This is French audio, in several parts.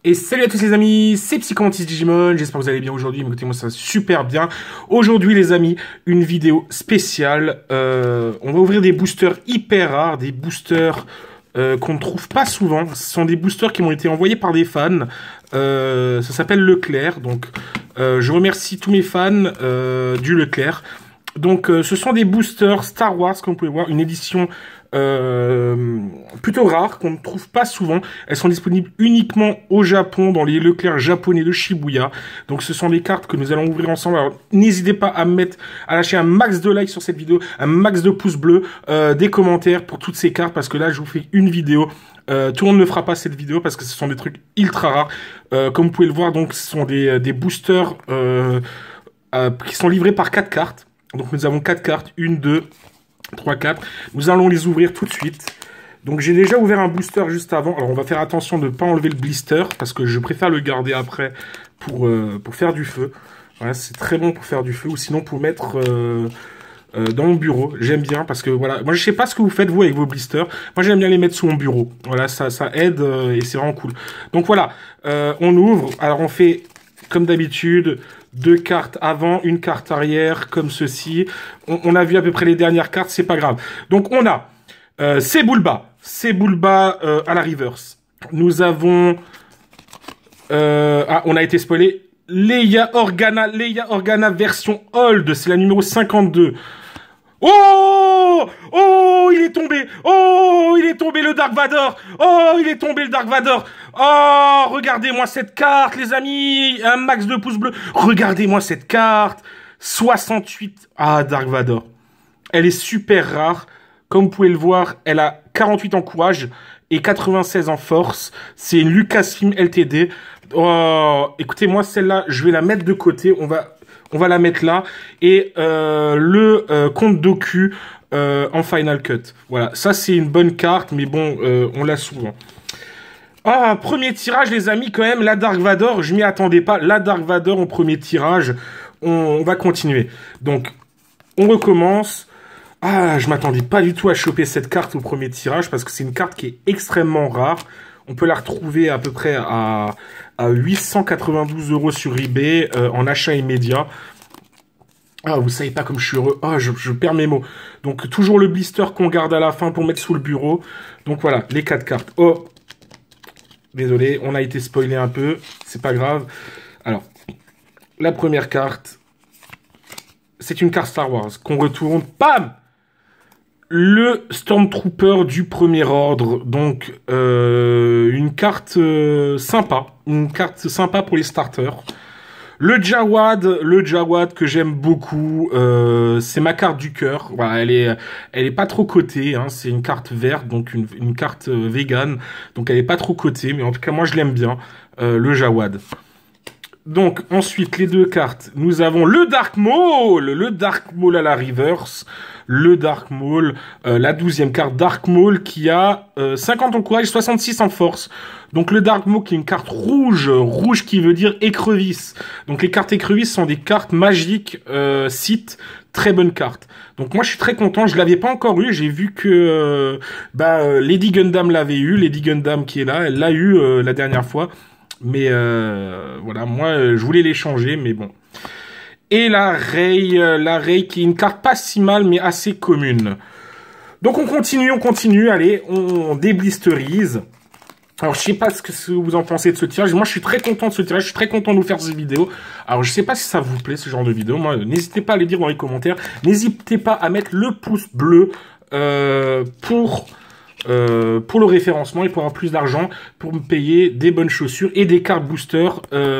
Et salut à tous les amis, c'est Psychomantis Digimon, j'espère que vous allez bien aujourd'hui, écoutez moi ça va super bien. Aujourd'hui les amis, une vidéo spéciale, on va ouvrir des boosters hyper rares, des boosters qu'on ne trouve pas souvent. Ce sont des boosters qui m'ont été envoyés par des fans, ça s'appelle Leclerc, donc je remercie tous mes fans du Leclerc. Donc ce sont des boosters Star Wars, comme vous pouvez voir, une édition plutôt rare, qu'on ne trouve pas souvent. Elles sont disponibles uniquement au Japon, dans les Leclerc japonais de Shibuya. Donc ce sont des cartes que nous allons ouvrir ensemble. Alors n'hésitez pas à lâcher un max de likes sur cette vidéo, un max de pouces bleus, des commentaires pour toutes ces cartes, parce que là je vous fais une vidéo. Tout le monde ne fera pas cette vidéo parce que ce sont des trucs ultra rares. Comme vous pouvez le voir, donc ce sont des boosters qui sont livrés par 4 cartes. Donc nous avons 4 cartes, 1, 2, 3, 4. Nous allons les ouvrir tout de suite. Donc j'ai déjà ouvert un booster juste avant. Alors on va faire attention de ne pas enlever le blister, parce que je préfère le garder après pour faire du feu. Voilà, c'est très bon pour faire du feu, ou sinon pour mettre dans mon bureau. J'aime bien, parce que voilà, moi je sais pas ce que vous faites vous avec vos blisters. Moi j'aime bien les mettre sous mon bureau. Voilà, ça aide et c'est vraiment cool. Donc voilà, on ouvre. Alors on fait comme d'habitude 2 cartes avant, une carte arrière, comme ceci. On a vu à peu près les dernières cartes, c'est pas grave. Donc on a Sebulba à la reverse. Nous avons... on a été spoilé. Leia Organa version Old, c'est la numéro 52. Oh! Oh, il est tombé! Oh, il est tombé le Dark Vador! Oh, il est tombé le Dark Vador! Oh, regardez-moi cette carte, les amis! Un max de pouces bleus. Regardez-moi cette carte! 68. Ah, Dark Vador. Elle est super rare. Comme vous pouvez le voir, elle a 48 en courage et 96 en force. C'est une Lucasfilm LTD. Oh, écoutez, moi, celle-là, je vais la mettre de côté. On va la mettre là. Et le compte Doku en Final Cut. Voilà, ça c'est une bonne carte, mais bon, on l'a souvent. Ah, premier tirage les amis, quand même, la Dark Vador, je m'y attendais pas. La Dark Vador en premier tirage, on va continuer. Donc, on recommence. Ah, je m'attendais pas du tout à choper cette carte au premier tirage, parce que c'est une carte qui est extrêmement rare. On peut la retrouver à peu près à 892 € sur eBay en achat immédiat. Ah, vous savez pas comme je suis heureux. Ah, je perds mes mots. Donc, toujours le blister qu'on garde à la fin pour mettre sous le bureau. Donc, voilà, les 4 cartes. Oh, désolé, on a été spoilé un peu. C'est pas grave. Alors, la première carte, c'est une carte Star Wars qu'on retourne. Bam! Le Stormtrooper du premier ordre, donc une carte sympa, pour les starters. Le Jawad que j'aime beaucoup, c'est ma carte du cœur. Voilà, elle est pas trop cotée, hein, c'est une carte verte, donc une carte vegan, donc elle est pas trop cotée, mais en tout cas moi je l'aime bien, le Jawad. Donc, ensuite, les 2 cartes. Nous avons le Dark Maul à la reverse. Le Dark Maul, la 12e carte Dark Maul qui a 50 en courage, 66 en force. Donc, le Dark Maul qui est une carte rouge qui veut dire écrevisse. Donc, les cartes écrevisses sont des cartes magiques, Sith, très bonne carte. Donc, moi, je suis très content. Je l'avais pas encore eu. J'ai vu que Lady Gundam l'avait eu. Lady Gundam qui est là, elle l'a eu la dernière fois. Mais voilà, moi, je voulais l'échanger, mais bon. Et la Rey qui est une carte pas si mal, mais assez commune. Donc on continue, allez, on déblisterise. Alors je sais pas ce que vous en pensez de ce tirage. Moi je suis très content de ce tirage, je suis très content de vous faire cette vidéo. Alors je sais pas si ça vous plaît ce genre de vidéo. Moi, n'hésitez pas à le dire dans les commentaires. N'hésitez pas à mettre le pouce bleu pour le référencement et pour avoir plus d'argent pour me payer des bonnes chaussures et des cartes booster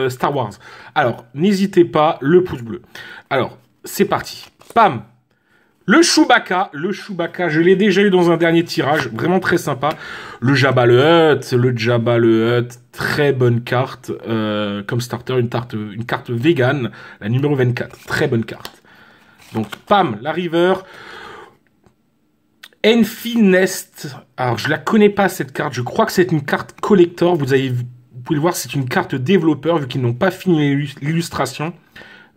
Star Wars. Alors, n'hésitez pas, le pouce bleu. Alors, c'est parti. Pam! Le Chewbacca, je l'ai déjà eu dans un dernier tirage, vraiment très sympa. Le Jabba le Hutt, très bonne carte comme starter, une carte vegan, la numéro 24, très bonne carte. Donc, pam, la River. Enfinest, alors je la connais pas cette carte, je crois que c'est une carte collector, vous pouvez le voir, c'est une carte développeur vu qu'ils n'ont pas fini l'illustration.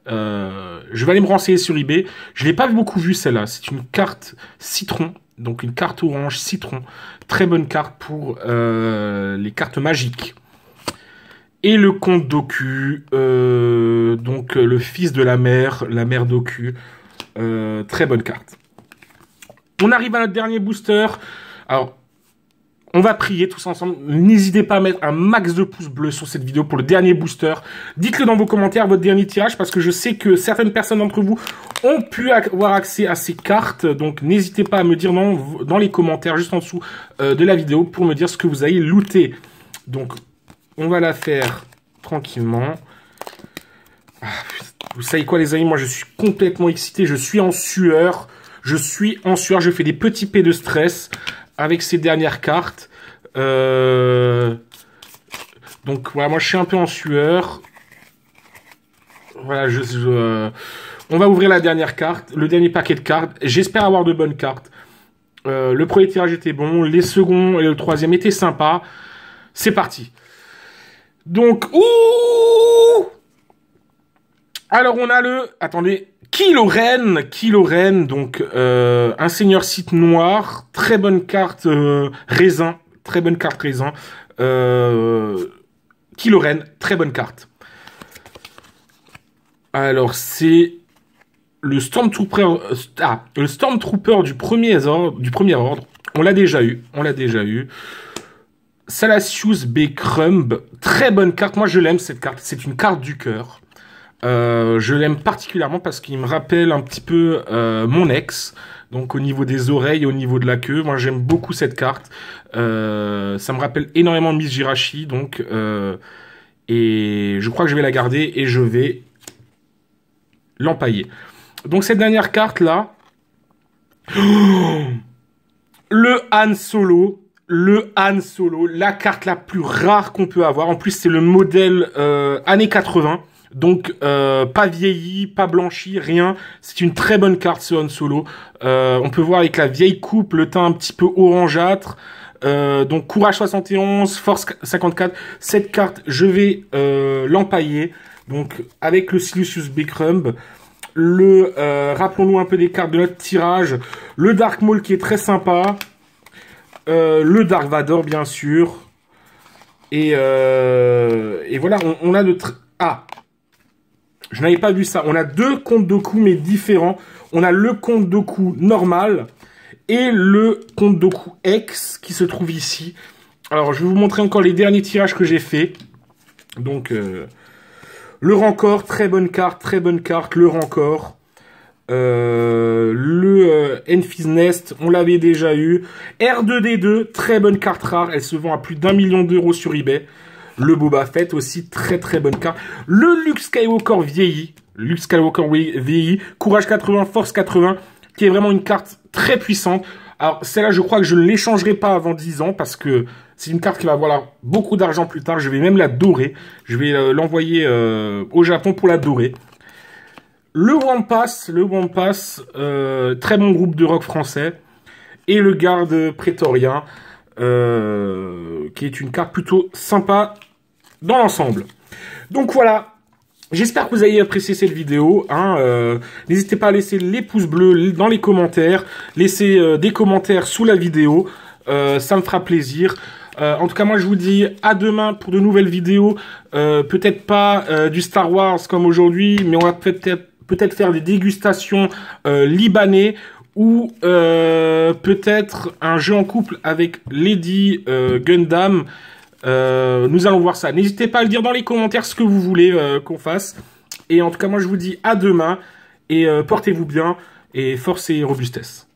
Je vais aller me renseigner sur eBay, je l'ai pas beaucoup vu celle-là, c'est une carte citron, donc une carte orange citron, très bonne carte pour les cartes magiques. Et le comte Doku, donc le fils de la mère Doku. Très bonne carte. On arrive à notre dernier booster. Alors, on va prier tous ensemble. N'hésitez pas à mettre un max de pouces bleus sur cette vidéo pour le dernier booster. Dites-le dans vos commentaires, votre dernier tirage, parce que je sais que certaines personnes d'entre vous ont pu avoir accès à ces cartes. Donc, n'hésitez pas à me dire dans les commentaires, juste en dessous de la vidéo, pour me dire ce que vous avez looté. Donc, on va la faire tranquillement. Vous savez quoi, les amis? Moi, je suis complètement excité. Je suis en sueur. Je fais des petits P de stress avec ces dernières cartes. Donc voilà, moi je suis un peu en sueur. Voilà, on va ouvrir la dernière carte, le dernier paquet de cartes. J'espère avoir de bonnes cartes. Le premier tirage était bon, les seconds et le troisième étaient sympas. C'est parti. Donc, ouh! Alors on a attendez, Kylo Ren, donc un seigneur Sith noir, très bonne carte raisin, très bonne carte raisin. Kylo Ren, très bonne carte. Alors c'est le Stormtrooper, le Stormtrooper du premier ordre. On l'a déjà eu, Salacious B. Crumb, très bonne carte. Moi je l'aime cette carte, c'est une carte du cœur. Je l'aime particulièrement parce qu'il me rappelle un petit peu mon ex. Donc au niveau des oreilles et au niveau de la queue. Moi j'aime beaucoup cette carte. Ça me rappelle énormément Miss Jirachi. Donc, et je crois que je vais la garder et je vais l'empailler. Donc cette dernière carte là. Le Han Solo. La carte la plus rare qu'on peut avoir. En plus c'est le modèle années 80. Donc, pas vieilli, pas blanchi, rien. C'est une très bonne carte, ce Han Solo. On peut voir avec la vieille coupe, le teint un petit peu orangeâtre. Donc, courage 71, force 54. Cette carte, je vais l'empailler. Donc, avec le Silucius B. Crumb. Rappelons-nous un peu des cartes de notre tirage. Le Dark Maul qui est très sympa. Le Dark Vador, bien sûr. Et voilà, on a de... Je n'avais pas vu ça. On a deux comptes Doku, mais différents. On a le compte Doku normal et le compte Doku X qui se trouve ici. Alors, je vais vous montrer encore les derniers tirages que j'ai fait. Donc, le Rancor, très bonne carte, le Rancor. Enfys Nest, on l'avait déjà eu. R2D2, très bonne carte rare. Elle se vend à plus d'1 million d'euros sur eBay. Le Boba Fett aussi, très bonne carte. Le Luke Skywalker vieilli. Courage 80, force 80. Qui est vraiment une carte très puissante. Alors, celle-là, je crois que je ne l'échangerai pas avant 10 ans. Parce que c'est une carte qui va valoir beaucoup d'argent plus tard. Je vais même la dorer. Je vais l'envoyer au Japon pour la dorer. Le Wampas, très bon groupe de rock français. Et le garde prétorien. Qui est une carte plutôt sympa dans l'ensemble. Donc voilà, j'espère que vous avez apprécié cette vidéo. N'hésitez pas à laisser les pouces bleus dans les commentaires, laissez des commentaires sous la vidéo, ça me fera plaisir. En tout cas, moi je vous dis à demain pour de nouvelles vidéos, peut-être pas du Star Wars comme aujourd'hui, mais on va peut-être faire des dégustations libanais, ou peut-être un jeu en couple avec Lady Gundam. Nous allons voir ça. N'hésitez pas à le dire dans les commentaires ce que vous voulez qu'on fasse. Et en tout cas, moi je vous dis à demain. Et portez-vous bien. Et force et robustesse.